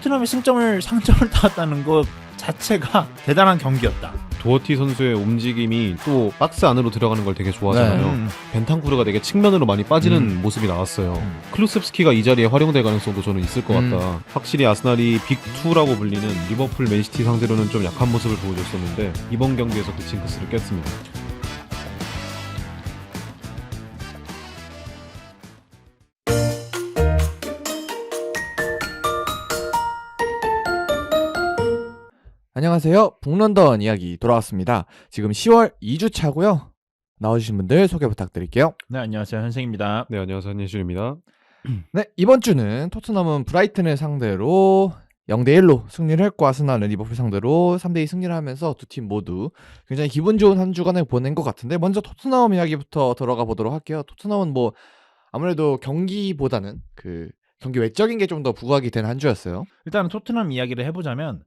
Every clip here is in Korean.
토트넘이 상점을 타왔다는 것 자체가 대단한 경기였다. 도어티 선수의 움직임이 또 박스 안으로 들어가는 걸 되게 좋아하잖아요. 네. 벤탄쿠르가 되게 측면으로 많이 빠지는 모습이 나왔어요. 클루셉스키가 이 자리에 활용될 가능성도 저는 있을 것 같다. 확실히 아스날이 빅2라고 불리는 리버풀, 맨시티 상대로는 좀 약한 모습을 보여줬었는데 이번 경기에서 그 징크스를 깼습니다. 안녕하세요. 북런던 이야기 돌아왔습니다. 지금 10월 2주 차고요. 나와주신 분들 소개 부탁드릴게요. 네, 안녕하세요. 현생입니다. 네, 안녕하세요. 한예준입니다. 네, 이번 주는 토트넘은 브라이튼을 상대로 0대1로 승리를 했고, 아스날은 리버풀 상대로 3대2 승리를 하면서 두 팀 모두 굉장히 기분 좋은 한 주간을 보낸 것 같은데, 먼저 토트넘 이야기부터 들어가 보도록 할게요. 토트넘은 뭐 아무래도 경기보다는 그 경기 외적인 게 좀 더 부각이 된 한 주였어요. 일단 토트넘 이야기를 해보자면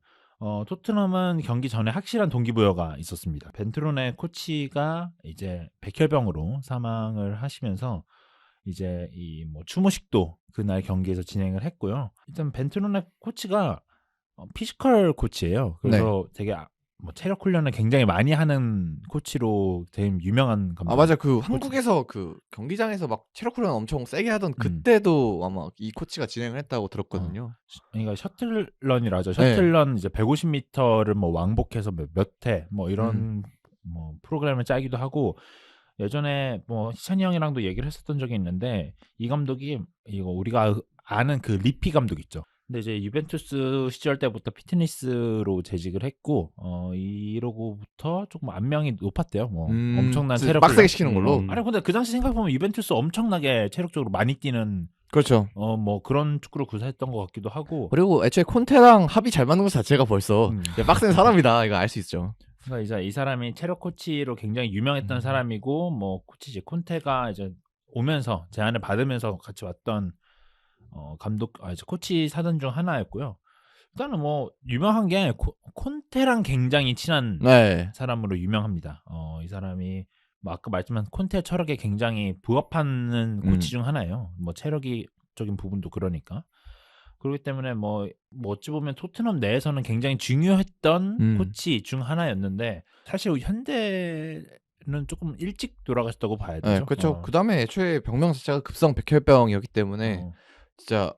토트넘은 경기 전에 확실한 동기부여가 있었습니다. 벤트론의 코치가 이제 백혈병으로 사망을 하시면서 이제 이 뭐 추모식도 그날 경기에서 진행을 했고요. 일단 벤트론의 코치가 피지컬 코치예요. 그래서 되게 뭐 체력 훈련을 굉장히 많이 하는 코치로 되게 유명한 감독. 아, 맞아. 그 한국에서 그 경기장에서 막 체력 훈련 엄청 세게 하던 그때도 아마 이 코치가 진행을 했다고 들었거든요. 그러니까 셔틀런이라 하죠. 셔틀런 이제 150m를 뭐 왕복해서 몇 회 뭐 이런 뭐 프로그램을 짜기도 하고, 예전에 뭐 희찬이 형이랑도 얘기를 했었던 적이 있는데, 이 감독이 이거 우리가 아는 그 리피 감독 있죠. 근데 이제 유벤투스 시절 때부터 피트니스로 재직을 했고, 이러고부터 조금 안명이 높았대요. 뭐 엄청난 체력 빡세게 시키는 걸로. 아니 근데 그 당시 생각해보면 유벤투스 엄청나게 체력적으로 많이 뛰는 그렇죠. 뭐 그런 축구를 구사했던 것 같기도 하고. 그리고 애초에 콘테랑 합이 잘 맞는 것 자체가 벌써 빡센 사람이다, 이거 알 수 있죠. 그러니까 이제 이 사람이 체력 코치로 굉장히 유명했던 사람이고, 뭐 코치지 콘테가 이제 오면서 제안을 받으면서 같이 왔던 이제 코치 사단 중 하나였고요. 일단은 뭐 유명한 게 콘테랑 굉장히 친한 네. 사람으로 유명합니다. 이 사람이 뭐 아까 말씀한 콘테 철학에 굉장히 부합하는 코치 중 하나예요. 뭐 체력적인 부분도 그러니까. 그렇기 때문에 뭐 어찌 보면 토트넘 내에서는 굉장히 중요했던 코치 중 하나였는데, 사실 현대는 조금 일찍 돌아가셨다고 봐야 되죠. 네, 그렇죠. 그다음에 애초에 병명 자체가 급성 백혈병이었기 때문에 진짜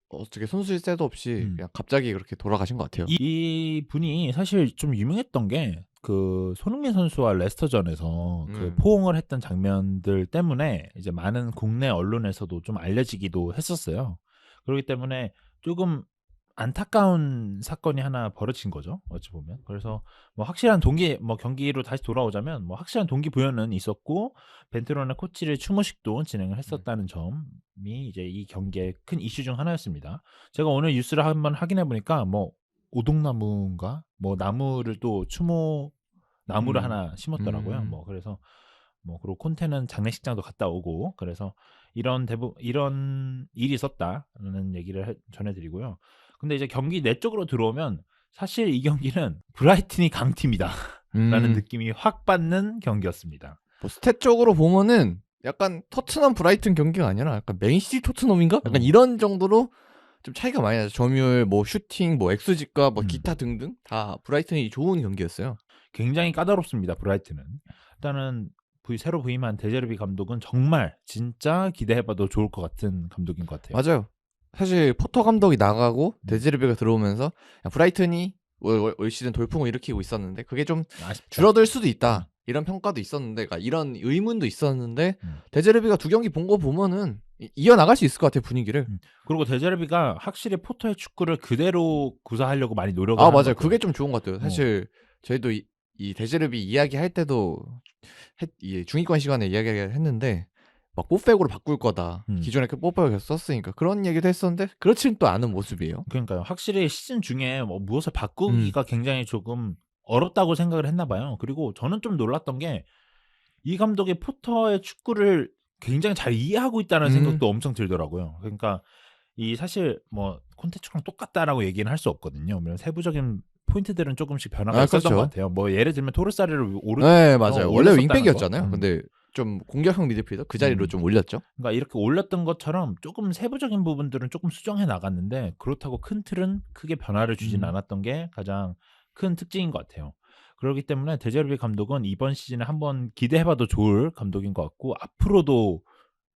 어떻게 손쓸 새도 없이 그냥 갑자기 그렇게 돌아가신 것 같아요. 이 분이 사실 좀 유명했던 게 그 손흥민 선수와 레스터전에서 그 포옹을 했던 장면들 때문에 이제 많은 국내 언론에서도 좀 알려지기도 했었어요. 그렇기 때문에 조금 안타까운 사건이 하나 벌어진 거죠, 어찌 보면. 그래서 뭐 확실한 경기로 다시 돌아오자면 뭐 확실한 동기부여는 있었고, 벤트론의 코치를 추모식도 진행을 했었다는 점이 이제 이 경기의 큰 이슈 중 하나였습니다. 제가 오늘 뉴스를 한번 확인해 보니까 뭐 오동나무인가 뭐 나무를 또 추모 나무를 하나 심었더라고요. 뭐 그래서 뭐 그리고 콘테는 장례식장도 갔다 오고, 그래서 이런 일이 있었다는 얘기를 전해드리고요. 근데 이제 경기 내적으로 들어오면 사실 이 경기는 브라이튼이 강팀이다라는 느낌이 확 받는 경기였습니다. 뭐 스탯적으로 보면은 약간 토트넘 브라이튼 경기가 아니라 약간 맨시티 토트넘인가? 약간 이런 정도로 좀 차이가 많이 나죠. 점유율, 뭐 슈팅, 뭐 엑스지가, 뭐 기타 등등 다 브라이튼이 좋은 경기였어요. 굉장히 까다롭습니다, 브라이튼은. 일단은 새로 부임한 데제르비 감독은 정말 진짜 기대해봐도 좋을 것 같은 감독인 것 같아요. 맞아요. 사실 포터 감독이 나가고 데제르비가 들어오면서 브라이튼이 올 시즌 돌풍을 일으키고 있었는데 그게 좀 아쉽다. 줄어들 수도 있다, 이런 평가도 있었는데, 그러니까 이런 의문도 있었는데 데제르비가 두 경기 본 거 보면은 이어나갈 수 있을 것 같아요, 분위기를. 그리고 데제르비가 확실히 포터의 축구를 그대로 구사하려고 많이 노력을 맞아요. 하는 것 그게 좀 좋은 것 같아요. 사실 저희도 이 데제르비 이야기할 때도 이 중위권 시간에 이야기를 했는데 막 뽀백으로 바꿀 거다. 기존에 뽀백을 계속 썼으니까 그런 얘기도 했었는데 그렇지는 또 않은 모습이에요. 그러니까요. 확실히 시즌 중에 뭐 무엇을 바꾸기가 굉장히 조금 어렵다고 생각을 했나 봐요. 그리고 저는 좀 놀랐던 게 이 감독이 포터의 축구를 굉장히 잘 이해하고 있다는 생각도 엄청 들더라고요. 그러니까 이 사실 뭐 콘테 축구랑 똑같다라고 얘기는 할 수 없거든요. 물론 세부적인 포인트들은 조금씩 변화가 있었던 그렇죠. 것 같아요. 뭐 예를 들면 토르사리를 오른 네, 맞아요. 원래 올렸었다는 윙백이었잖아요. 거. 근데 좀 공격형 미드필더 그 자리로 음. 좀 올렸죠. 그러니까 이렇게 올렸던 것처럼 조금 세부적인 부분들은 조금 수정해 나갔는데 그렇다고 큰 틀은 크게 변화를 주진 않았던 게 가장 큰 특징인 것 같아요. 그렇기 때문에 데제르비 감독은 이번 시즌에 한번 기대해봐도 좋을 감독인 것 같고 앞으로도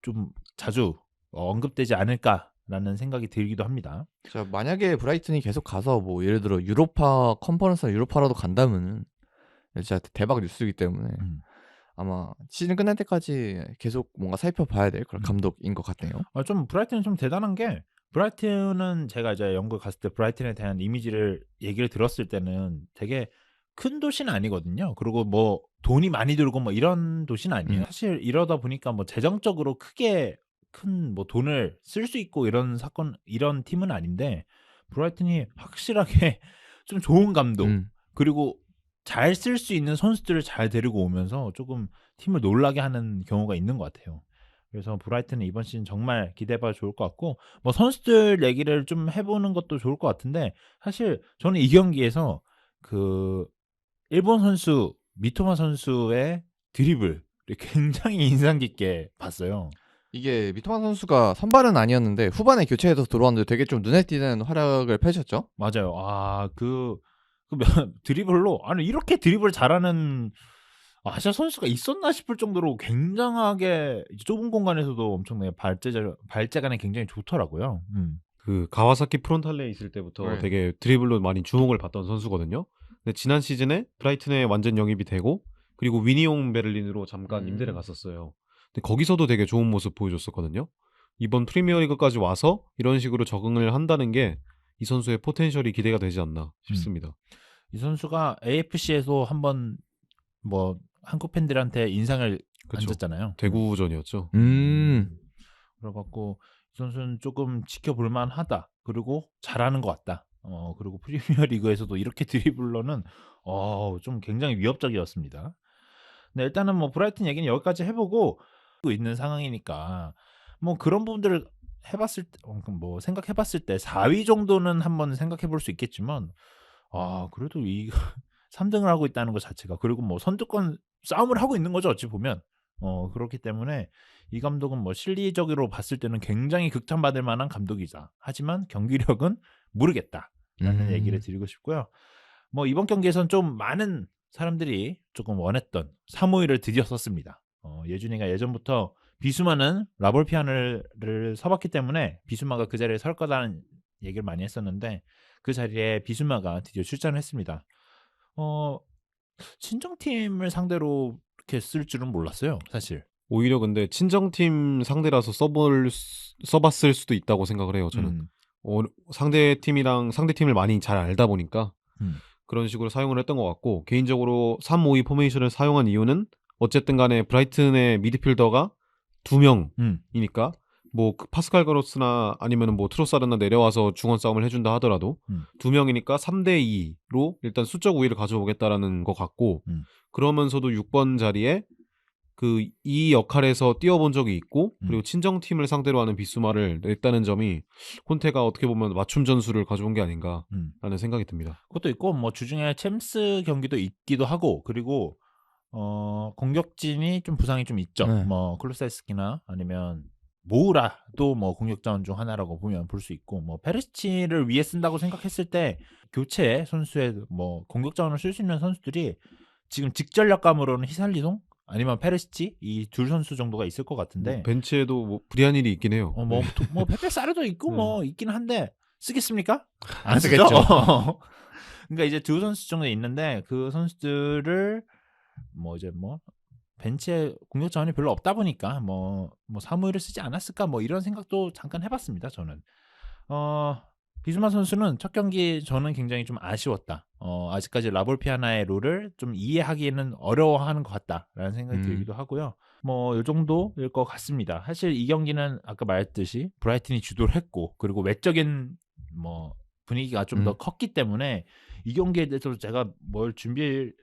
좀 자주 언급되지 않을까라는 생각이 들기도 합니다. 자, 만약에 브라이튼이 계속 가서 뭐 예를 들어 유로파 컨퍼런스나 유로파라도 간다면은 진짜 대박 뉴스이기 때문에 아마 시즌 끝날 때까지 계속 뭔가 살펴봐야 될 그런 감독인 것 같네요. 좀 브라이튼은 좀 대단한 게 브라이튼은 제가 이제 영국 갔을 때 브라이튼에 대한 이미지를 얘기를 들었을 때는 되게 큰 도시는 아니거든요. 그리고 뭐 돈이 많이 들고 뭐 이런 도시는 아니에요. 사실 이러다 보니까 뭐 재정적으로 크게 큰 뭐 돈을 쓸 수 있고 이런 사건 이런 팀은 아닌데 브라이튼이 확실하게 좀 좋은 감독 그리고 잘 쓸 수 있는 선수들을 잘 데리고 오면서 조금 팀을 놀라게 하는 경우가 있는 것 같아요. 그래서 브라이튼은 이번 시즌 정말 기대해봐도 좋을 것 같고 뭐 선수들 얘기를 좀 해보는 것도 좋을 것 같은데 사실 저는 이 경기에서 그 일본 선수 미토마 선수의 드리블을 굉장히 인상 깊게 봤어요. 이게 미토만 선수가 선발은 아니었는데 후반에 교체해서 들어왔는데 되게 좀 눈에 띄는 활약을 펼쳤죠. 맞아요. 드리블로 아니 이렇게 드리블 잘하는 아시아 선수가 있었나 싶을 정도로 굉장하게 좁은 공간에서도 엄청나게 발재간이 굉장히 좋더라고요. 그 가와사키 프론탈레에 있을 때부터 네. 되게 드리블로 많이 주목을 받던 선수거든요. 근데 지난 시즌에 브라이튼에 완전 영입이 되고 그리고 위니옹 베를린으로 잠깐 임대를 갔었어요. 근데 거기서도 되게 좋은 모습 보여줬었거든요. 이번 프리미어리그까지 와서 이런 식으로 적응을 한다는 게 이 선수의 포텐셜이 기대가 되지 않나 싶습니다. 이 선수가 AFC에서 한번 뭐 한국 팬들한테 인상을 그쵸. 안졌잖아요. 대구전이었죠. 그래갖고 이 선수는 조금 지켜볼 만하다. 그리고 잘하는 것 같다. 그리고 프리미어 리그에서도 이렇게 드리블러는 좀 굉장히 위협적이었습니다. 근데 일단은 뭐 브라이튼 얘기는 여기까지 해보고 있는 상황이니까 뭐 그런 부분들을 해봤을 때, 뭐 생각해봤을 때 4위 정도는 한번 생각해볼 수 있겠지만 그래도 이 3등을 하고 있다는 것 자체가 그리고 뭐 선두권 싸움을 하고 있는 거죠 어찌 보면 그렇기 때문에 이 감독은 뭐 실리적으로 봤을 때는 굉장히 극찬받을 만한 감독이다. 하지만 경기력은 모르겠다라는 얘기를 드리고 싶고요. 뭐 이번 경기에선 좀 많은 사람들이 조금 원했던 3호일을 드디어 썼습니다. 예준이가 예전부터 비수마는 라볼피아를 서봤기 때문에 비수마가 그 자리에 설 거다는 얘기를 많이 했었는데 그 자리에 비수마가 드디어 출전을 했습니다. 친정팀을 상대로 이렇게 쓸 줄은 몰랐어요, 사실. 오히려 근데 친정팀 상대라서 써봤을 수도 있다고 생각을 해요. 저는 상대 팀을 많이 잘 알다 보니까 그런 식으로 사용을 했던 것 같고 개인적으로 3-5-2 포메이션을 사용한 이유는 어쨌든 간에 브라이튼의 미드필더가 2명이니까 뭐 파스칼 그로스나 아니면 뭐 트로사르나 내려와서 중원 싸움을 해준다 하더라도 2명이니까 3대2로 일단 수적 우위를 가져오겠다라는 것 같고 그러면서도 6번 자리에 이 역할에서 뛰어본 적이 있고 그리고 친정팀을 상대로 하는 비수마를 냈다는 점이 콘테가 어떻게 보면 맞춤 전술을 가져온 게 아닌가라는 생각이 듭니다. 그것도 있고 뭐 주중에 챔스 경기도 있기도 하고 그리고 공격진이 좀 부상이 좀 있죠. 뭐 클루세스키나 아니면 모우라도 뭐 공격 자원 중 하나라고 보면 볼 수 있고 뭐 페리시치를 위해 쓴다고 생각했을 때 교체 선수의 뭐 공격 자원을 쓸 수 있는 선수들이 지금 직전력감으로는 히살리송 아니면 페리시치 이 둘 선수 정도가 있을 것 같은데 뭐 벤치에도 뭐 브리안일이 있긴 해요. 뭐 페페 사르도 있고 뭐 있긴 한데 쓰겠습니까? 안 쓰겠죠. 그러니까 이제 두 선수 정도 있는데 그 선수들을 뭐 이제 뭐 벤치에 공격 자원이 별로 없다 보니까 뭐 사무엘을 쓰지 않았을까 뭐 이런 생각도 잠깐 해봤습니다. 저는 비수마 선수는 첫 경기 저는 굉장히 좀 아쉬웠다. 아직까지 라볼피아나의 롤을 좀 이해하기에는 어려워하는 것 같다라는 생각이 들기도 하고요. 뭐 이 정도일 것 같습니다. 사실 이 경기는 아까 말했듯이 브라이튼이 주도를 했고 그리고 외적인 뭐 분위기가 좀 더 컸기 때문에 이 경기에 대해서 제가 뭘 준비를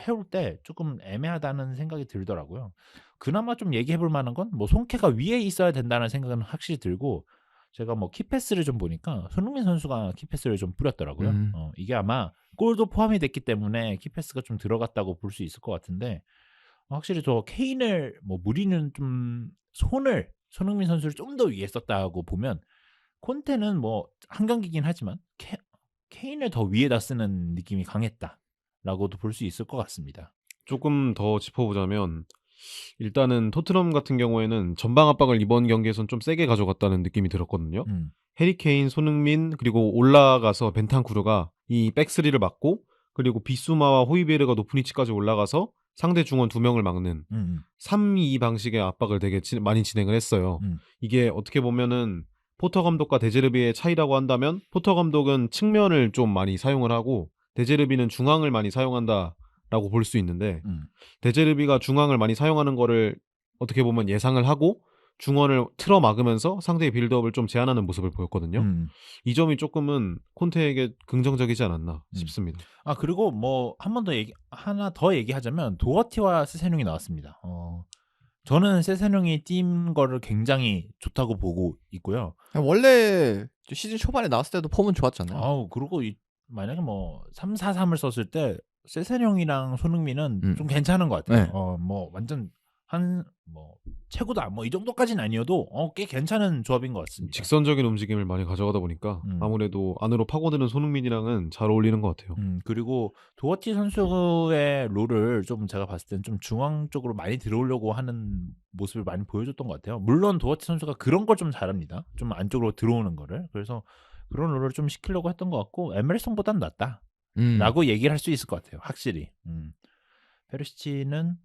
해올 때 조금 애매하다는 생각이 들더라고요. 그나마 좀 얘기해볼 만한 건 뭐 손케가 위에 있어야 된다는 생각은 확실히 들고 제가 뭐 키패스를 좀 보니까 손흥민 선수가 키패스를 좀 뿌렸더라고요. 이게 아마 골도 포함이 됐기 때문에 키패스가 좀 들어갔다고 볼 수 있을 것 같은데 확실히 저 케인을 뭐 무리는 좀 손흥민 선수를 좀 더 위에 썼다고 보면 콘테는 뭐 한 경기긴 하지만 케인을 더 위에다 쓰는 느낌이 강했다라고도 볼 수 있을 것 같습니다. 조금 더 짚어보자면 일단은 토트넘 같은 경우에는 전방 압박을 이번 경기에선 좀 세게 가져갔다는 느낌이 들었거든요. 해리 케인, 손흥민 그리고 올라가서 벤탄쿠르가 이 백스리를 막고 그리고 비수마와 호이베르가 높은 위치까지 올라가서 상대 중원 2명을 막는 3-2 방식의 압박을 되게 많이 진행을 했어요. 이게 어떻게 보면은 포터 감독과 데제르비의 차이라고 한다면 포터 감독은 측면을 좀 많이 사용을 하고 데제르비는 중앙을 많이 사용한다라고 볼 수 있는데 데제르비가 중앙을 많이 사용하는 거를 어떻게 보면 예상을 하고 중원을 틀어 막으면서 상대의 빌드업을 좀 제한하는 모습을 보였거든요. 이 점이 조금은 콘테에게 긍정적이지 않았나 싶습니다. 그리고 뭐 한 번 더 하나 더 얘기하자면 도어티와 세세뇽이 나왔습니다. 저는 세세뇽이 뛴 거를 굉장히 좋다고 보고 있고요. 원래 시즌 초반에 나왔을 때도 폼은 좋았잖아요. 그리고 만약에 뭐 3-4-3을 썼을 때 세세뇽이랑 손흥민은 좀 괜찮은 것 같아요. 네. 뭐 완전 뭐 최고다 뭐 이 정도까지는 아니어도 꽤 괜찮은 조합인 것 같습니다. 직선적인 움직임을 많이 가져가다 보니까 아무래도 안으로 파고드는 손흥민이랑은 잘 어울리는 것 같아요. 그리고 도어티 선수의 롤을 좀 제가 봤을 땐 좀 중앙 쪽으로 많이 들어오려고 하는 모습을 많이 보여줬던 것 같아요. 물론 도어티 선수가 그런 걸 좀 잘합니다. 좀 안쪽으로 들어오는 거를. 그래서 그런 롤을 좀 시키려고 했던 것 같고 에메르송보단 낫다 라고 얘기를 할 수 있을 것 같아요. 확실히. 페리시치는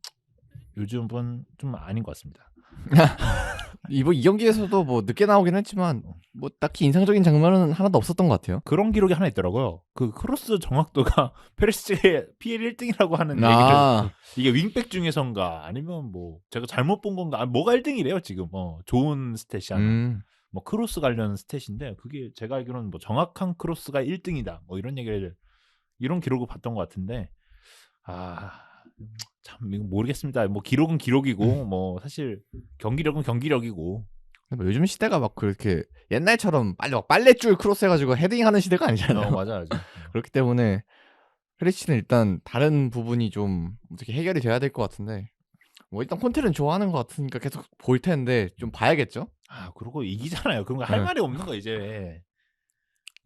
요즘은 좀 아닌 것 같습니다. 이번 이 경기에서도 뭐 늦게 나오긴 했지만 뭐 딱히 인상적인 장면은 하나도 없었던 것 같아요. 그런 기록이 하나 있더라고요. 그 크로스 정확도가 페리시치의 PL 1등이라고 하는 얘기를 이게 윙백 중에선가 아니면 뭐 제가 잘못 본 건가 뭐가 1등이래요 지금. 좋은 스탯이 하나. 뭐 크로스 관련 스탯인데 그게 제가 알기로는 뭐 정확한 크로스가 1등이다 뭐 이런 기록을 봤던 것 같은데 참 이거 모르겠습니다. 뭐 기록은 기록이고 뭐 사실 경기력은 경기력이고. 뭐 요즘 시대가 막 그렇게 옛날처럼 막 빨래줄 크로스 해가지고 헤딩하는 시대가 아니잖아요. 맞아. 그렇기 때문에 페리시치는 일단 다른 부분이 좀 어떻게 해결이 돼야 될 것 같은데 뭐 일단 콘테는 좋아하는 것 같으니까 계속 볼 텐데 좀 봐야겠죠. 그리고 이기잖아요. 그런 거 할 말이 없는 거 이제.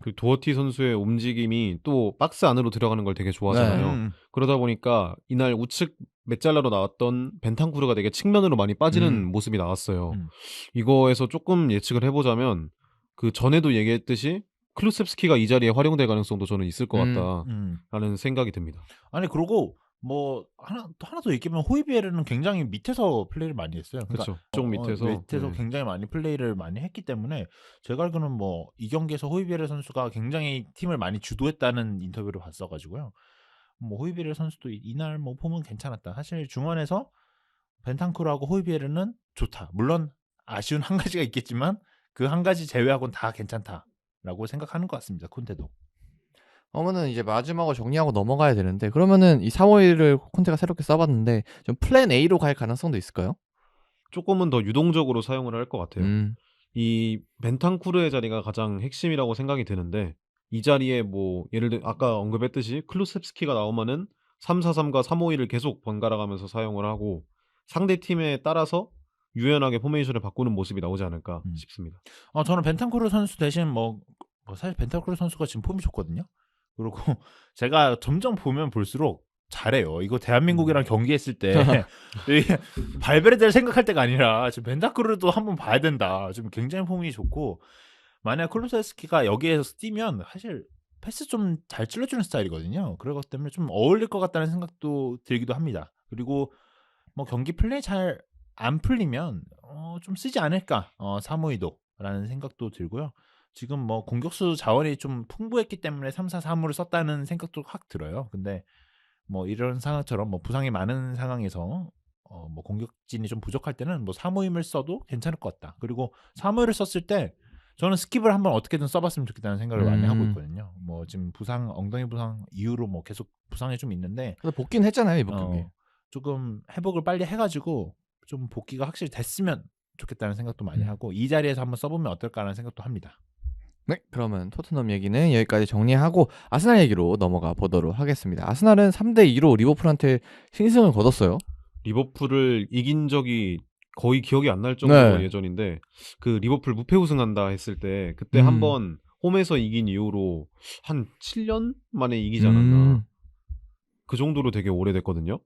그 도어티 선수의 움직임이 또 박스 안으로 들어가는 걸 되게 좋아하잖아요. 그러다 보니까 이날 우측 메잘라로 나왔던 벤탄쿠르가 되게 측면으로 많이 빠지는 모습이 나왔어요. 이거에서 조금 예측을 해보자면 그 전에도 얘기했듯이 클루셉스키가 이 자리에 활용될 가능성도 저는 있을 것 같다라는 생각이 듭니다. 아니 그리고 뭐 하나 더 얘기하면 호이비에르는 굉장히 밑에서 플레이를 많이 했어요. 그렇죠. 쪽 밑에서 굉장히 많이 플레이를 많이 했기 때문에 제가 알기로는 뭐 이 경기에서 호이비에르 선수가 굉장히 팀을 많이 주도했다는 인터뷰를 봤어가지고요. 뭐 호이비에르 선수도 이날 뭐 폼은 괜찮았다. 사실 중원에서 벤탄쿠르하고 호이비에르는 좋다. 물론 아쉬운 한 가지가 있겠지만 그 한 가지 제외하고는 다 괜찮다라고 생각하는 것 같습니다. 콘테도. 그러면은 이제 마지막으로 정리하고 넘어가야 되는데 그러면은 이 3-5-1을 콘테가 새롭게 써봤는데 좀 플랜 A로 갈 가능성도 있을까요? 조금은 더 유동적으로 사용을 할 것 같아요. 이 벤탄쿠르의 자리가 가장 핵심이라고 생각이 드는데 이 자리에 뭐 예를 들어 아까 언급했듯이 클루셉스키가 나오면은 3-4-3과 3-5-1을 계속 번갈아 가면서 사용을 하고 상대 팀에 따라서 유연하게 포메이션을 바꾸는 모습이 나오지 않을까 싶습니다. 저는 벤탄쿠르 선수 대신 뭐 사실 벤탄쿠르 선수가 지금 폼이 좋거든요. 그리고 제가 점점 보면 볼수록 잘해요. 이거 대한민국이랑 경기했을 때 발베르데를 생각할 때가 아니라 지금 벤탄쿠르도 한번 봐야 된다. 지금 굉장히 폼이 좋고 만약 클루세스키가 여기에서 뛰면 사실 패스 좀 잘 찔러주는 스타일이거든요. 그렇기 때문에 좀 어울릴 것 같다는 생각도 들기도 합니다. 그리고 뭐 경기 플레이 잘 안 풀리면 좀 쓰지 않을까 3-5-2도라는 생각도 들고요. 지금 뭐 공격수 자원이 좀 풍부했기 때문에 3-4-3으로 썼다는 생각도 확 들어요. 근데 뭐 이런 상황처럼 뭐 부상이 많은 상황에서 뭐 공격진이 좀 부족할 때는 뭐 3-5-1을 써도 괜찮을 것 같다. 그리고 3-5-1을 썼을 때 저는 스킵을 한번 어떻게든 써봤으면 좋겠다는 생각을 많이 하고 있거든요. 뭐 지금 엉덩이 부상 이후로 뭐 계속 부상이 좀 있는데 근데 복귀는 했잖아요 이번 경기. 조금 회복을 빨리 해가지고 좀 복귀가 확실히 됐으면 좋겠다는 생각도 많이 하고 이 자리에서 한번 써보면 어떨까라는 생각도 합니다. 네, 그러면 토트넘 얘기는 여기까지 정리하고 아스날 얘기로 넘어가 보도록 하겠습니다. 아스날은 3-2로 리버풀한테 신승을 거뒀어요. 리버풀을 이긴 적이 거의 기억이 안 날 정도로 네. 예전인데 그 리버풀 무패 우승한다 했을 때 그때 한번 홈에서 이긴 이후로 한 7년 만에 이기지 않았나. 그 정도로 되게 오래됐거든요.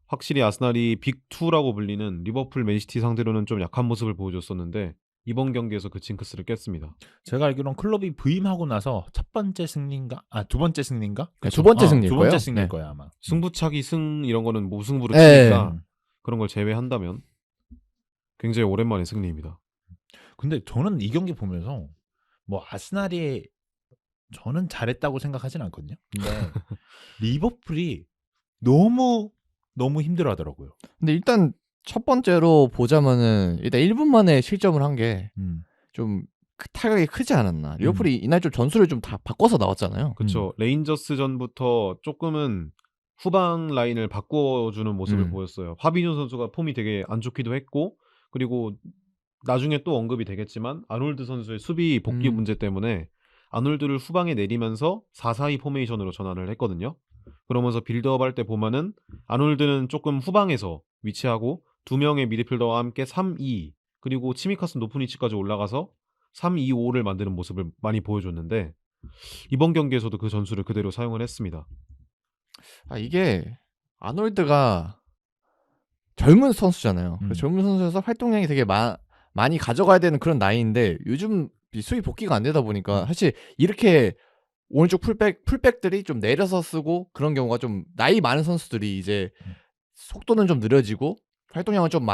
확실히 아스날이 빅2라고 불리는 리버풀, 맨시티 상대로는 좀 약한 모습을 보여줬었는데 이번 경기에서 그 징크스를 깼습니다. 제가 알기로는 클럽이 부임하고 나서 첫 번째 승리인가? 두 번째 승리인가? 네, 두 번째 승리일 두 번째 거예요. 승리일 네. 거야 아마. 승부차기 승 이런 거는 무승부로 네. 치니까 그런 걸 제외한다면 굉장히 오랜만의 승리입니다. 근데 저는 이 경기 보면서 뭐 아스날이 저는 잘했다고 생각하진 않거든요. 근데 리버풀이 너무 힘들어하더라고요. 근데 일단 첫 번째로 보자면은 일단 1분 만에 실점을 한 게 좀 타격이 크지 않았나. 리버풀이 이날 좀 전술을 좀 다 바꿔서 나왔잖아요. 그렇죠. 레인저스 전부터 조금은 후방 라인을 바꿔주는 모습을 보였어요. 파비뉴 선수가 폼이 되게 안 좋기도 했고 그리고 나중에 또 언급이 되겠지만 아놀드 선수의 수비 복귀 문제 때문에 아놀드를 후방에 내리면서 4-4-2 포메이션으로 전환을 했거든요. 그러면서 빌드업 할 때 보면은 아놀드는 조금 후방에서 위치하고 두 명의 미드필더와 함께 3-2 그리고 치미카스 높은 위치까지 올라가서 3-2-5를 만드는 모습을 많이 보여줬는데 이번 경기에서도 그 전술을 그대로 사용을 했습니다. 이게 아놀드가 젊은 선수잖아요. 젊은 선수여서 활동량이 되게 많이 가져가야 되는 그런 나이인데 요즘 수비 복귀가 안 되다 보니까 사실 이렇게 오른쪽 풀백들이 좀 내려서 쓰고 그런 경우가 좀 나이 많은 선수들이 이제 속도는 좀 느려지고 활동량은 좀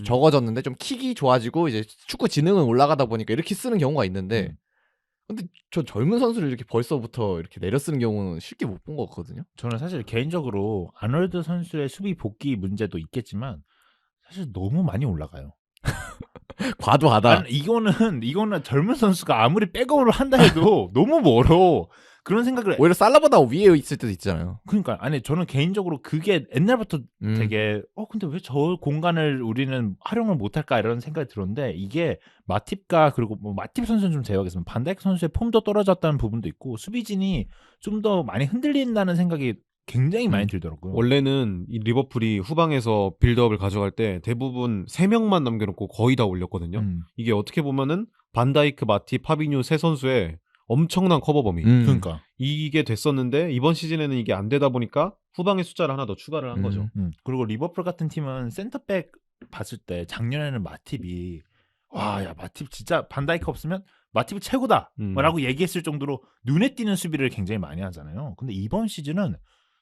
적어졌는데 좀 킥이 좋아지고 이제 축구 지능은 올라가다 보니까 이렇게 쓰는 경우가 있는데 근데 전 젊은 선수를 이렇게 벌써부터 이렇게 내려 쓰는 경우는 쉽게 못 본 것 같거든요. 저는 사실 개인적으로 아놀드 선수의 수비 복귀 문제도 있겠지만 사실 너무 많이 올라가요. 과도하다. 아니, 이거는 젊은 선수가 아무리 백업을 한다 해도 너무 멀어. 그런 생각을 오히려 살라보다 위에 있을 때도 있잖아요. 그러니까 아니 저는 개인적으로 그게 옛날부터 되게 근데 왜 저 공간을 우리는 활용을 못할까 이런 생각이 들었는데 이게 마팁과 그리고 뭐 마팁 선수는 좀 제외하겠습니다. 반다이크 선수의 폼도 떨어졌다는 부분도 있고 수비진이 좀 더 많이 흔들린다는 생각이 굉장히 많이 들더라고요. 원래는 이 리버풀이 후방에서 빌드업을 가져갈 때 대부분 3명만 남겨놓고 거의 다 올렸거든요. 이게 어떻게 보면은 반다이크, 마티, 파비뉴 세 선수의 엄청난 커버 범위. 그러니까 이게 됐었는데 이번 시즌에는 이게 안 되다 보니까 후방의 숫자를 하나 더 추가를 한 거죠. 그리고 리버풀 같은 팀은 센터백 봤을 때 작년에는 마팁이 야 마팁 진짜 반다이크 없으면 마팁이 최고다 라고 얘기했을 정도로 눈에 띄는 수비를 굉장히 많이 하잖아요. 근데 이번 시즌은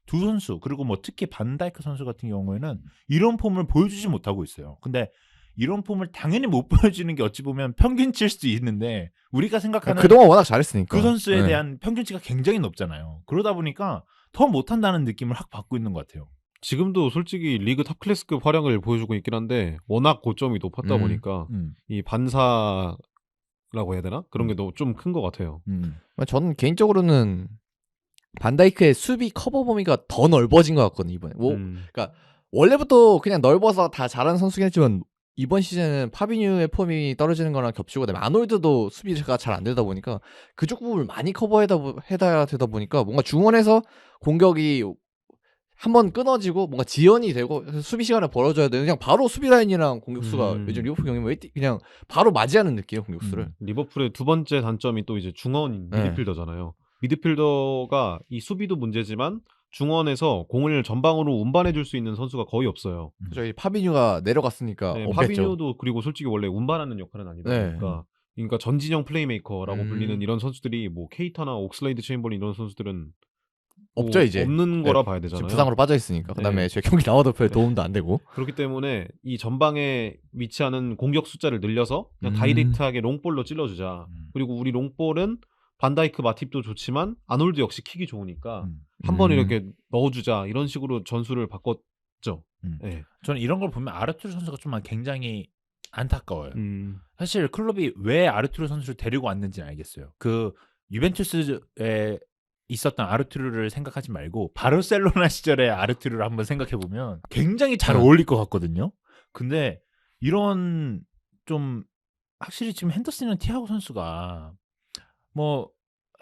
두 선수 그리고 뭐 특히 반다이크 선수 같은 경우에는 이런 폼을 보여주지 못하고 있어요. 근데 이런 폼을 당연히 못 보여주는 게 어찌 보면 평균치일 수도 있는데 우리가 생각하는 그동안 워낙 잘했으니까 그 선수에 대한 평균치가 굉장히 높잖아요. 그러다 보니까 더 못한다는 느낌을 확 받고 있는 것 같아요. 지금도 솔직히 리그 탑 클래스급 활약을 보여주고 있긴 한데 워낙 고점이 높았다 보니까 이 반사라고 해야 되나? 그런 게 좀 큰 것 같아요. 저는 개인적으로는 반다이크의 수비 커버 범위가 더 넓어진 것 같거든요 이번에. 그러니까 원래부터 그냥 넓어서 다 잘하는 선수긴 했지만 이번 시즌은 파비뉴의 폼이 떨어지는 거랑 겹치고 그다음에 아놀드도 수비가 잘 안 되다 보니까 그쪽 부분을 많이 커버해야 되다 보니까 뭔가 중원에서 공격이 한번 끊어지고 뭔가 지연이 되고 수비 시간을 벌어줘야 되는 그냥 바로 수비 라인이랑 공격수가 요즘 리버풀 경기면 그냥 바로 맞이하는 느낌이에요 공격수를. 리버풀의 두 번째 단점이 또 이제 중원 미드필더잖아요. 미드필더가 이 수비도 문제지만 중원에서 공을 전방으로 운반해줄 수 있는 선수가 거의 없어요. 저희 파비뉴가 내려갔으니까 네, 없겠죠. 파비뉴도 그리고 솔직히 원래 운반하는 역할은 아니다 보니까 그러니까 전진형 플레이메이커라고 불리는 이런 선수들이 뭐 케이타나 옥슬레이드 체인벌린 이런 선수들은 없죠 뭐 이제. 없는 거라 봐야 되잖아요. 지금 부상으로 빠져 있으니까. 그다음에 제 경기 나와도 별 도움도 안 되고. 그렇기 때문에 이 전방에 위치하는 공격 숫자를 늘려서 그냥 다이렉트하게 롱볼로 찔러주자. 그리고 우리 롱볼은 반다이크 마팁도 좋지만 아놀드 역시 킥이 좋으니까 한번 이렇게 넣어주자 이런 식으로 전술을 바꿨죠. 네. 저는 이런 걸 보면 아르투르 선수가 좀 굉장히 안타까워요. 사실 클럽이 왜 아르투르 선수를 데리고 왔는지는 알겠어요. 그 유벤투스에 있었던 아르투르를 생각하지 말고 바르셀로나 시절의 아르투르를 한번 생각해 보면 굉장히 잘 어울릴 것 같거든요. 근데 이런 좀 확실히 지금 핸더슨이나 티아고 선수가 뭐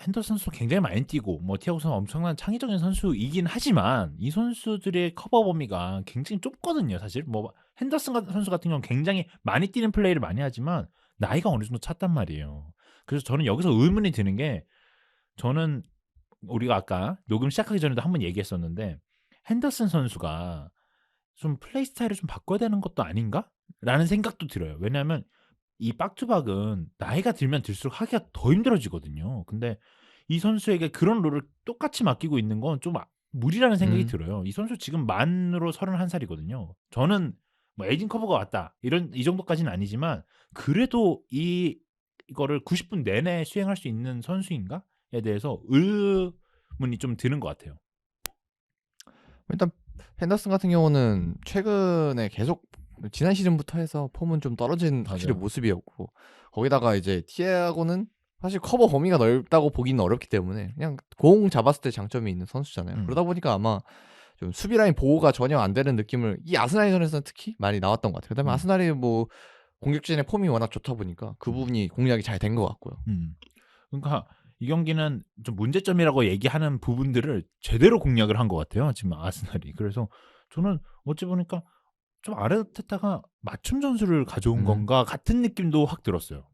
핸더슨 선수 굉장히 많이 뛰고 뭐 티아고 선수 엄청난 창의적인 선수이긴 하지만 이 선수들의 커버 범위가 굉장히 좁거든요. 사실 뭐 선수 같은 경우는 굉장히 많이 뛰는 플레이를 많이 하지만 나이가 어느 정도 찼단 말이에요. 그래서 저는 여기서 의문이 드는 게 저는 우리가 아까 녹음 시작하기 전에도 한번 얘기했었는데 핸더슨 선수가 좀 플레이 스타일을 좀 바꿔야 되는 것도 아닌가? 라는 생각도 들어요. 왜냐하면 이 박투박은 나이가 들면 들수록 하기가 더 힘들어지거든요. 근데 이 선수에게 그런 롤을 똑같이 맡기고 있는 건 좀 무리라는 생각이 들어요. 이 선수 지금 만으로 31살이거든요. 저는 뭐 에이징 커브가 왔다 이 정도까지는 아니지만 그래도 이거를 90분 내내 수행할 수 있는 선수인가에 대해서 의문이 좀 드는 것 같아요. 일단 핸더슨 같은 경우는 최근에 계속 지난 시즌부터 해서 폼은 좀 떨어진 확실히 맞아요. 모습이었고 거기다가 이제 티아고는 사실 커버 범위가 넓다고 보기는 어렵기 때문에 그냥 공 잡았을 때 장점이 있는 선수잖아요. 그러다 보니까 아마 좀 수비 라인 보호가 전혀 안 되는 느낌을 이 아스날전에서는 특히 많이 나왔던 것 같아요. 그다음에 아스날이 뭐 공격진의 폼이 워낙 좋다 보니까 그 부분이 공략이 잘 된 것 같고요. 그러니까 이 경기는 좀 문제점이라고 얘기하는 부분들을 제대로 공략을 한 것 같아요. 지금 아스날이. 그래서 저는 어찌 보니까 좀 아르테타가 맞춤 전술을 가져온 건가 같은 느낌도 확 들었어요.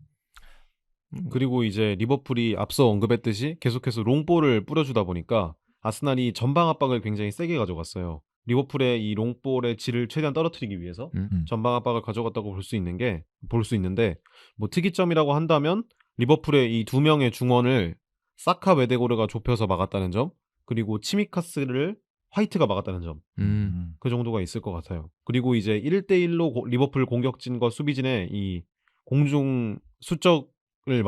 그리고 이제 리버풀이 앞서 언급했듯이 계속해서 롱볼을 뿌려주다 보니까 아스날이 전방 압박을 굉장히 세게 가져갔어요. 리버풀의 이 롱볼의 질을 최대한 떨어뜨리기 위해서 전방 압박을 가져갔다고 볼 수 있는데 뭐 특이점이라고 한다면 리버풀의 이 두 명의 중원을 사카 웨데고르가 좁혀서 막았다는 점, 그리고 치미카스를 화이트가 막았다는 점, 그 정도가 있을 것 같아요. 그리고 이제 1대1로 리버풀 공격진과 수비진의 이 공중 숫자를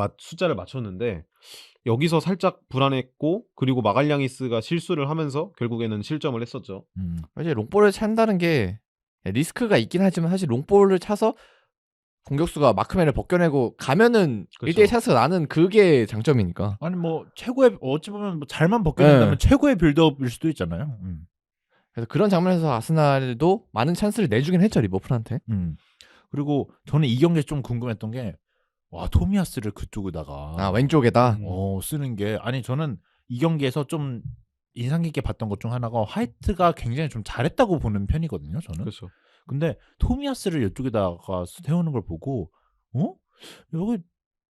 맞췄는데 여기서 살짝 불안했고, 그리고 마갈량이스가 실수를 하면서 결국에는 실점을 했었죠. 이제 롱볼을 찬다는 게 리스크가 있긴 하지만 사실 롱볼을 차서 공격수가 마크맨을 벗겨내고 가면은 그쵸. 1대1 찬스가 나는 그게 장점이니까. 아니 뭐 최고의 어찌 보면 뭐 잘만 벗겨낸다면 최고의 빌드업일 수도 있잖아요. 그래서 그런 장면에서 아스날도 많은 찬스를 내주긴 했죠 리버풀한테. 그리고 저는 이 경기에 좀 궁금했던 게 와 토미야스를 그쪽에다가 왼쪽에다. 쓰는 게 아니 저는 이 경기에서 좀 인상 깊게 봤던 것 중 하나가 화이트가 굉장히 좀 잘했다고 보는 편이거든요. 저는. 그렇죠. 근데 토미야스를 이쪽에다가 세우는 걸 보고 여기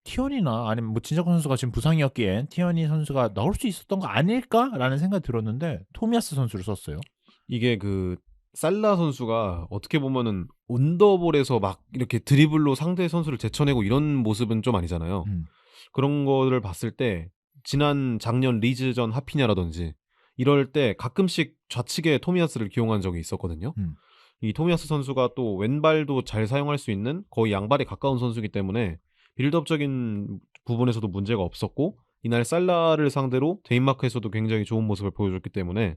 티언이나 아니면 뭐 진작권 선수가 지금 부상이었기엔 티언이 선수가 나올 수 있었던 거 아닐까라는 생각이 들었는데 토미야스 선수를 썼어요. 이게 그 살라 선수가 어떻게 보면은 온더볼에서 막 이렇게 드리블로 상대 선수를 제쳐내고 이런 모습은 좀 아니잖아요. 그런 거를 봤을 때 지난 작년 리즈전 하피냐라든지 이럴 때 가끔씩 좌측에 토미야스를 기용한 적이 있었거든요. 이 토미야스 선수가 또 왼발도 잘 사용할 수 있는 거의 양발에 가까운 선수이기 때문에 빌드업적인 부분에서도 문제가 없었고, 이날 살라를 상대로 데인마크에서도 굉장히 좋은 모습을 보여줬기 때문에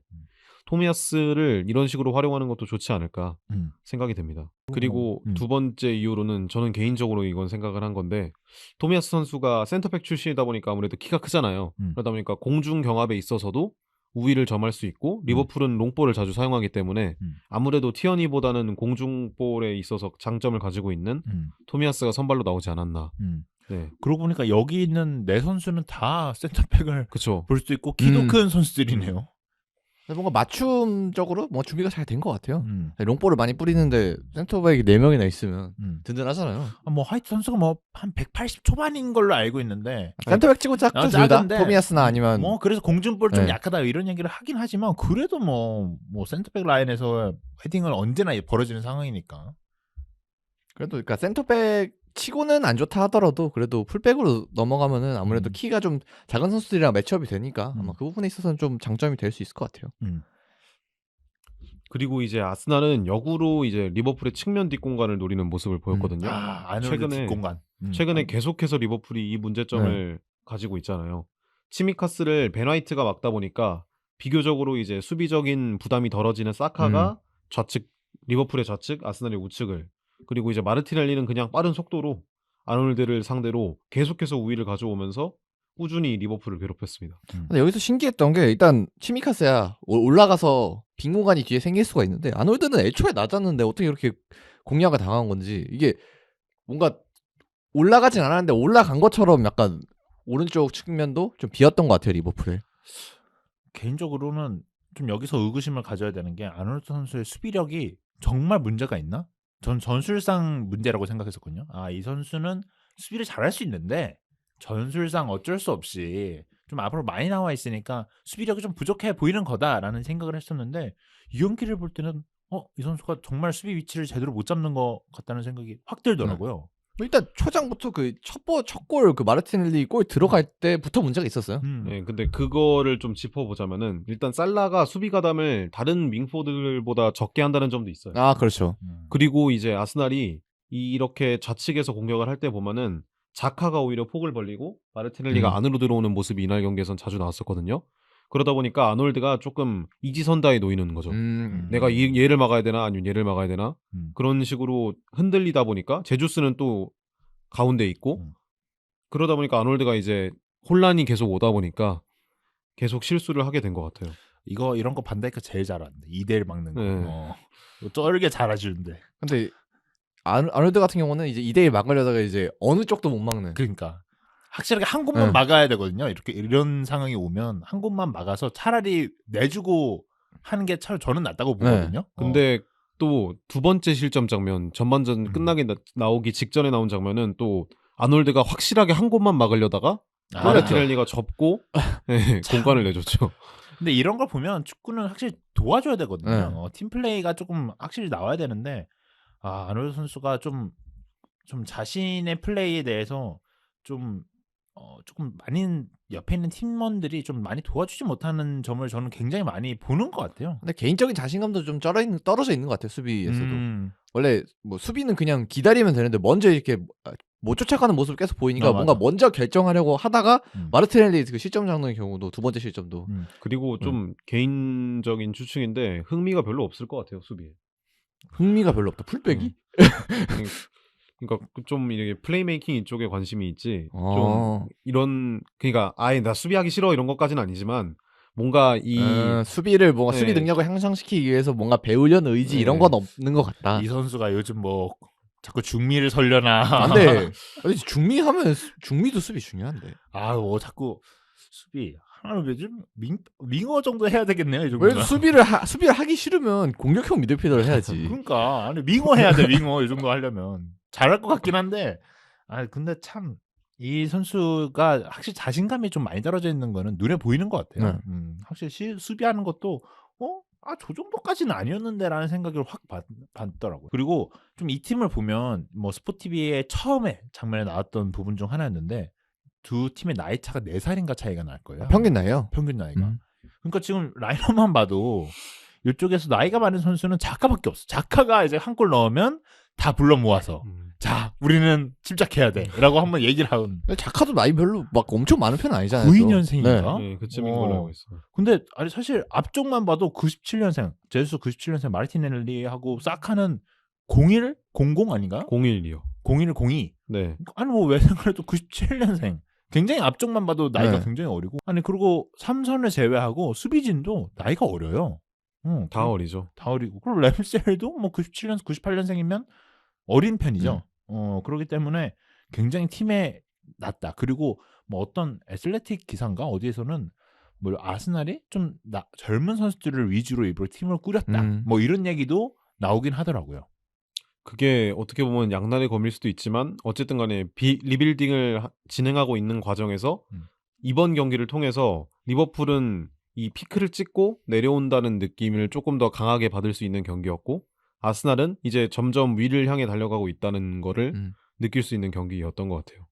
토미야스를 이런 식으로 활용하는 것도 좋지 않을까 생각이 됩니다. 그리고 두 번째 이유로는 저는 개인적으로 이건 생각을 한 건데, 토미야스 선수가 센터백 출신이다 보니까 아무래도 키가 크잖아요. 그러다 보니까 공중 경합에 있어서도 우위를 점할 수 있고, 리버풀은 롱볼을 자주 사용하기 때문에 아무래도 티어니보다는 공중볼에 있어서 장점을 가지고 있는 토미야스가 선발로 나오지 않았나. 네. 그러고 보니까 여기 있는 네 선수는 다 센터백을 그쵸. 볼 수 있고 키도 큰 선수들이네요. 뭔가 맞춤적으로 뭔가 준비가 잘 된 것 같아요. 롱볼을 많이 뿌리는데 센터백이 4명이나 있으면 든든하잖아요. 뭐 화이트 선수가 뭐 한 180 초반인 걸로 알고 있는데 센터백 치고 작죠 둘 다. 작은데 토미야스나 아니면 뭐 그래서 공중볼 좀 네. 약하다 이런 얘기를 하긴 하지만 그래도 뭐 센터백 라인에서 헤딩을 언제나 벌어지는 상황이니까. 그래도 그러니까 센터백 치고는 안 좋다 하더라도 그래도 풀백으로 넘어가면은 아무래도 키가 좀 작은 선수들이랑 매치업이 되니까 아마 그 부분에 있어서는 좀 장점이 될 수 있을 것 같아요. 그리고 이제 아스날은 역으로 이제 리버풀의 측면 뒷공간을 노리는 모습을 보였거든요. 최근에 뒷공간. 최근에 계속해서 리버풀이 이 문제점을 가지고 있잖아요. 치미카스를 벤 화이트가 막다 보니까 비교적으로 이제 수비적인 부담이 덜어지는 사카가 좌측, 리버풀의 좌측, 아스날의 우측을, 그리고 이제 마르티넬리는 그냥 빠른 속도로 아놀드를 상대로 계속해서 우위를 가져오면서 꾸준히 리버풀을 괴롭혔습니다. 근데 여기서 신기했던 게 일단 치미카스야 올라가서 빈 공간이 뒤에 생길 수가 있는데 아놀드는 애초에 낮았는데 어떻게 이렇게 공략을 당한 건지, 이게 뭔가 올라가진 않았는데 올라간 것처럼 약간 오른쪽 측면도 좀 비었던 것 같아요 리버풀에. 개인적으로는 좀 여기서 의구심을 가져야 되는 게 아놀드 선수의 수비력이 정말 문제가 있나? 전 전술상 문제라고 생각했었거든요. 이 선수는 수비를 잘할 수 있는데 전술상 어쩔 수 없이 좀 앞으로 많이 나와 있으니까 수비력이 좀 부족해 보이는 거다라는 생각을 했었는데 이 경기를 볼 때는 이 선수가 정말 수비 위치를 제대로 못 잡는 것 같다는 생각이 확 들더라고요. 일단 초장부터 그 첫골 그 마르티넬리 골 들어갈 때부터 문제가 있었어요. 네, 근데 그거를 좀 짚어보자면은 일단 살라가 수비 가담을 다른 윙포들보다 적게 한다는 점도 있어요. 그렇죠. 그리고 이제 아스날이 이렇게 좌측에서 공격을 할 때 보면은 자카가 오히려 폭을 벌리고 마르티넬리가 안으로 들어오는 모습이 이날 경기에선 자주 나왔었거든요. 그러다 보니까 아놀드가 조금 이지선다에 놓이는 거죠. 내가 얘를 막아야 되나 아니면 얘를 막아야 되나 그런 식으로 흔들리다 보니까 제주스는 또 가운데 있고 그러다 보니까 아놀드가 이제 혼란이 계속 오다 보니까 계속 실수를 하게 된 것 같아요. 이런 거 반다이크가 제일 잘하는데 2대1 막는 거. 네. 쩔게 잘해주는데. 근데 아놀드 같은 경우는 이제 2대1 막으려다가 이제 어느 쪽도 못 막는. 그러니까 확실하게 한 곳만 막아야 되거든요. 이런 상황이 오면 한 곳만 막아서 차라리 내주고 하는 게 차라리 저는 낫다고 보거든요. 근데 또 두 번째 실점 장면, 전반전 끝나기 나오기 직전에 나온 장면은 또 아놀드가 확실하게 한 곳만 막으려다가 마르티넬리가 접고 공간을 내줬죠. 근데 이런 걸 보면 축구는 확실히 도와줘야 되거든요. 팀 플레이가 조금 확실히 나와야 되는데 아놀드 선수가 좀 자신의 플레이에 대해서 좀 조금 많이 옆에 있는 팀원들이 좀 많이 도와주지 못하는 점을 저는 굉장히 많이 보는 것 같아요. 근데 개인적인 자신감도 좀 떨어져 있는 것 같아요 수비에서도. 원래 뭐 수비는 그냥 기다리면 되는데 먼저 이렇게 못 쫓아가는 모습을 계속 보이니까 뭔가 먼저 결정하려고 하다가 마르티넬리 그 실점 잡는 경우도 두 번째 실점도. 그리고 좀 개인적인 추측인데 흥미가 별로 없을 것 같아요 수비에. 흥미가 별로 없다. 풀백이? 그러니까 좀 이렇게 플레이메이킹 이쪽에 관심이 있지. 좀 이런 그러니까 아예 나 수비하기 싫어 이런 것까지는 아니지만 뭔가 수비를 뭔가 수비 능력을 향상시키기 위해서 뭔가 배우려는 의지 이런 건 없는 것 같다. 이 선수가 요즘 뭐 자꾸 중미를 설려나. 안 돼. 중미하면 중미도 수비 중요한데. 뭐 자꾸 수비 하나는 요즘 윙어 정도 해야 되겠네요. 이 정도. 왜 수비를 하기 싫으면 공격형 미드필더를 해야지. 그러니까 아니 윙어 해야 돼. 윙어 이 정도 하려면 잘할 것 같긴 한데 근데 참 이 선수가 확실히 자신감이 좀 많이 떨어져 있는 거는 눈에 보이는 것 같아요. 확실히 수비하는 것도 저 정도까지는 아니었는데라는 생각을 확 받더라고요. 그리고 좀 이 팀을 보면 뭐 스포티비의 처음에 장면에 나왔던 부분 중 하나였는데 두 팀의 나이 차가 4살인가 차이가 날 거예요. 평균 나이요? 평균 나이가. 그러니까 지금 라인업만 봐도 이쪽에서 나이가 많은 선수는 자카밖에 없어. 자카가 이제 한 골 넣으면 다 불러 모아서 자 우리는 침착해야 돼라고 한번 얘기를 하는. 자카도 나이 별로 막 엄청 많은 편은 아니잖아요. 92년생인가? 네, 그쯤인 걸로 알고 있어요. 근데 사실 앞쪽만 봐도 97년생 제수스 97년생 마르티넬리하고 사카는 01? 00 아닌가요? 01이요. 01, 02. 네. 아니 뭐 왜 생각해도 97년생. 굉장히 앞쪽만 봐도 나이가 굉장히 어리고. 그리고 삼선을 제외하고 수비진도 나이가 어려요. 다 어리죠. 다 어리고. 그리고 램셀도 뭐 97년생, 98년생이면 어린 편이죠. 그렇기 때문에 굉장히 팀에 낫다. 그리고 뭐 어떤 애슬레틱 기사인가 어디에서는 뭐 아스날이 좀 젊은 선수들을 위주로 일부러 팀을 꾸렸다. 뭐 이런 얘기도 나오긴 하더라고요. 그게 어떻게 보면 양날의 검일 수도 있지만 어쨌든 간에 리빌딩을 진행하고 있는 과정에서 이번 경기를 통해서 리버풀은 이 피크를 찍고 내려온다는 느낌을 조금 더 강하게 받을 수 있는 경기였고 아스날은 이제 점점 위를 향해 달려가고 있다는 거를 느낄 수 있는 경기였던 것 같아요.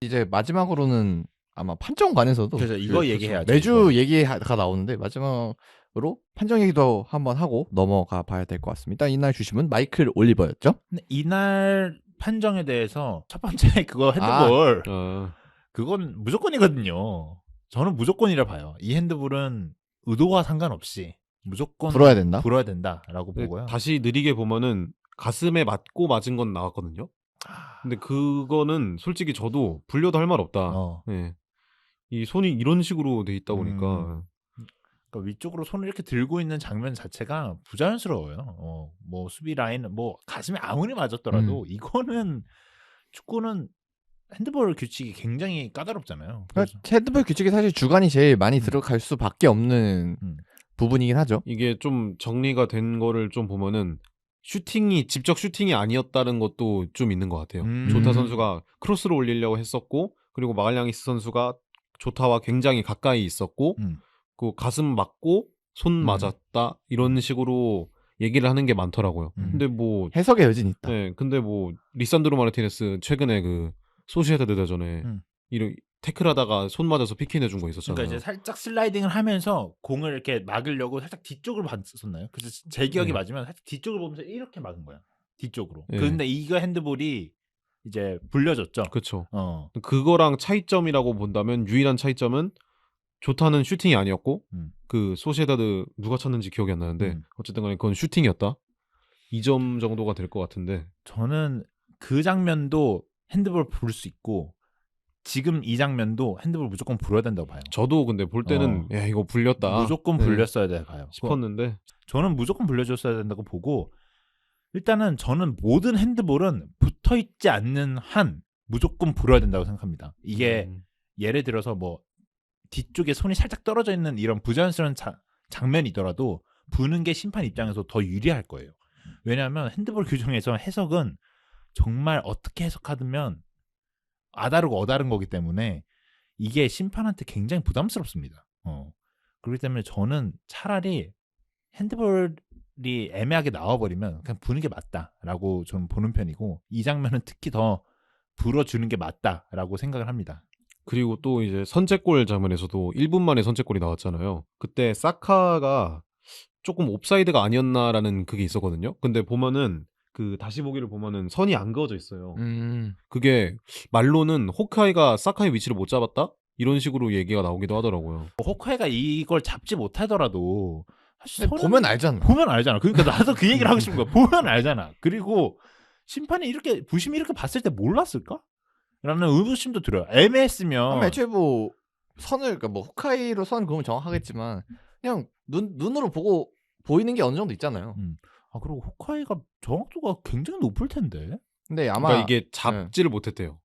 이제 마지막으로는 아마 판정관에서도 그래서 이거 얘기해야죠. 매주 얘기가 나오는데 마지막으로 판정 얘기도 한번 하고 넘어가 봐야 될 것 같습니다. 이날 주심은 마이클 올리버였죠? 근데 이날 판정에 대해서 첫 번째 그거 핸드볼 그건 무조건이거든요. 저는 무조건이라 봐요. 이 핸드볼은 의도와 상관없이 무조건 불어야 된다라고 보고요. 다시 느리게 보면은 가슴에 맞고 맞은 건 나왔거든요. 근데 그거는 솔직히 저도 불려도 할 말 없다. 네. 이 손이 이런 식으로 돼 있다 보니까 그러니까 위쪽으로 손을 이렇게 들고 있는 장면 자체가 부자연스러워요. 뭐 수비 라인 뭐 가슴에 아무리 맞았더라도 이거는 축구는 핸드볼 규칙이 굉장히 까다롭잖아요. 그래서 헤드볼 규칙이 사실 주관이 제일 많이 음. 들어갈 수밖에 없는 음. 부분이긴 하죠. 이게 좀 정리가 된 거를 좀 보면은 직접 슈팅이 아니었다는 것도 좀 있는 것 같아요. 조타 선수가 크로스로 올리려고 했었고, 그리고 마갈량이스 선수가 조타와 굉장히 가까이 있었고, 그 가슴 맞고 손 맞았다 이런 식으로 얘기를 하는 게 많더라고요. 근데 뭐 해석의 여진이 있다. 네, 근데 뭐 리산드로 마르티네스 최근에 그 소시에다드 대전에 이런 태클하다가 손 맞아서 피킹 해준 거 있었잖아요. 그러니까 이제 살짝 슬라이딩을 하면서 공을 이렇게 막으려고 살짝 뒤쪽으로 봤었나요? 그래서 제 기억이 네. 맞으면 살짝 뒤쪽을 보면서 이렇게 막은 거야. 뒤쪽으로. 네. 근데 이거 핸드볼이 이제 불려졌죠. 그렇죠. 어. 그거랑 차이점이라고 본다면 유일한 차이점은 조타는 슈팅이 아니었고 그 소시에다드 누가 쳤는지 기억이 안 나는데 어쨌든 간에 그건 슈팅이었다. 2점 정도가 될 것 같은데 저는 그 장면도 핸드볼 부를 수 있고 지금 이 장면도 핸드볼 무조건 불어야 된다고 봐요. 저도 근데 볼 때는 야 이거 불렸다 무조건 불렸어야 돼 봐요. 싶었는데 저는 무조건 불려줬어야 된다고 보고 일단은 저는 모든 핸드볼은 붙어있지 않는 한 무조건 불어야 된다고 생각합니다. 이게 예를 들어서 뭐 뒤쪽에 손이 살짝 떨어져 있는 이런 부자연스러운 장면이더라도 부는 게 심판 입장에서 더 유리할 거예요. 왜냐하면 핸드볼 규정에서 해석은 정말 어떻게 해석하면 아다르고 어다른 거기 때문에 이게 심판한테 굉장히 부담스럽습니다. 그렇기 때문에 저는 차라리 핸드볼이 애매하게 나와버리면 그냥 부는 게 맞다라고 저는 보는 편이고 이 장면은 특히 더 불어주는 게 맞다라고 생각을 합니다. 그리고 또 이제 선제골 장면에서도 1분 만에 선제골이 나왔잖아요. 그때 사카가 조금 옵사이드가 아니었나라는 그게 있었거든요. 근데 보면은 그 다시 보기를 보면은 선이 안 그어져 있어요. 그게 말로는 호크아이가 사카의 위치를 못 잡았다? 이런 식으로 얘기가 나오기도 하더라고요. 호카이가 이걸 잡지 못하더라도 사실 보면 알잖아. 보면 알잖아. 그러니까 나도 그 얘기를 하고 싶은 거야. 보면 알잖아. 그리고 심판이 이렇게 부심이 이렇게 봤을 때 몰랐을까? 라는 의구심도 들어요. 애매했으면 애초에 뭐 선을 그러니까 뭐 호카이로 선 그으면 정확하겠지만 그냥 눈으로 보고 보이는 게 어느 정도 있잖아요. 아 그리고 호카이가 정확도가 굉장히 높을 텐데. 근데 아마 그러니까 이게 잡지를 못했대요.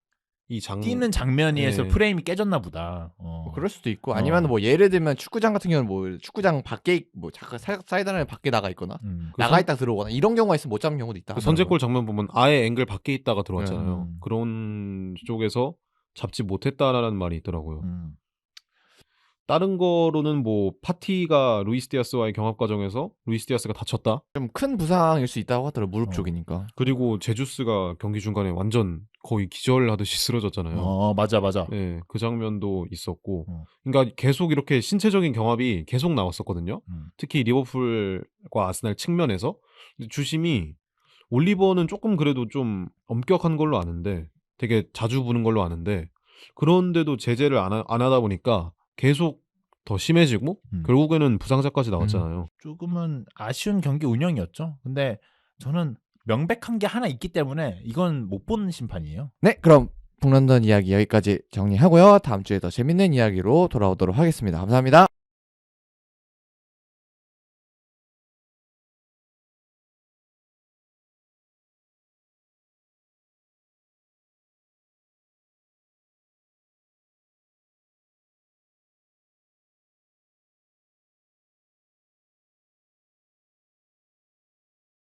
이 뛰는 장면에서 네. 프레임이 깨졌나 보다. 뭐 그럴 수도 있고 아니면 뭐 예를 들면 축구장 같은 경우는 뭐 축구장 밖에 뭐 잠깐 사이드라인 밖에 나가 있거나 나가 있다 들어오거나 이런 경우가 있으면 못 잡는 경우도 있다. 그 선제골 장면 보면 아예 앵글 밖에 있다가 들어왔잖아요. 그런 쪽에서 잡지 못했다라는 말이 있더라고요. 다른 거로는 뭐 파티가 루이스 디아스와의 경합 과정에서 루이스 디아스가 다쳤다. 좀 큰 부상일 수 있다고 하더라고 무릎 쪽이니까. 그리고 제주스가 경기 중간에 완전 거의 기절하듯이 쓰러졌잖아요. 맞아. 네, 그 장면도 있었고, 그러니까 계속 이렇게 신체적인 경합이 계속 나왔었거든요. 특히 리버풀과 아스날 측면에서 주심이 올리버는 조금 그래도 좀 엄격한 걸로 아는데, 되게 자주 부는 걸로 아는데, 그런데도 제재를 안 하다 보니까 계속 더 심해지고 결국에는 부상자까지 나왔잖아요. 조금은 아쉬운 경기 운영이었죠. 근데 저는 명백한 게 하나 있기 때문에 이건 못 보는 심판이에요. 네, 그럼 북런던 이야기 여기까지 정리하고요. 다음 주에 더 재밌는 이야기로 돌아오도록 하겠습니다. 감사합니다.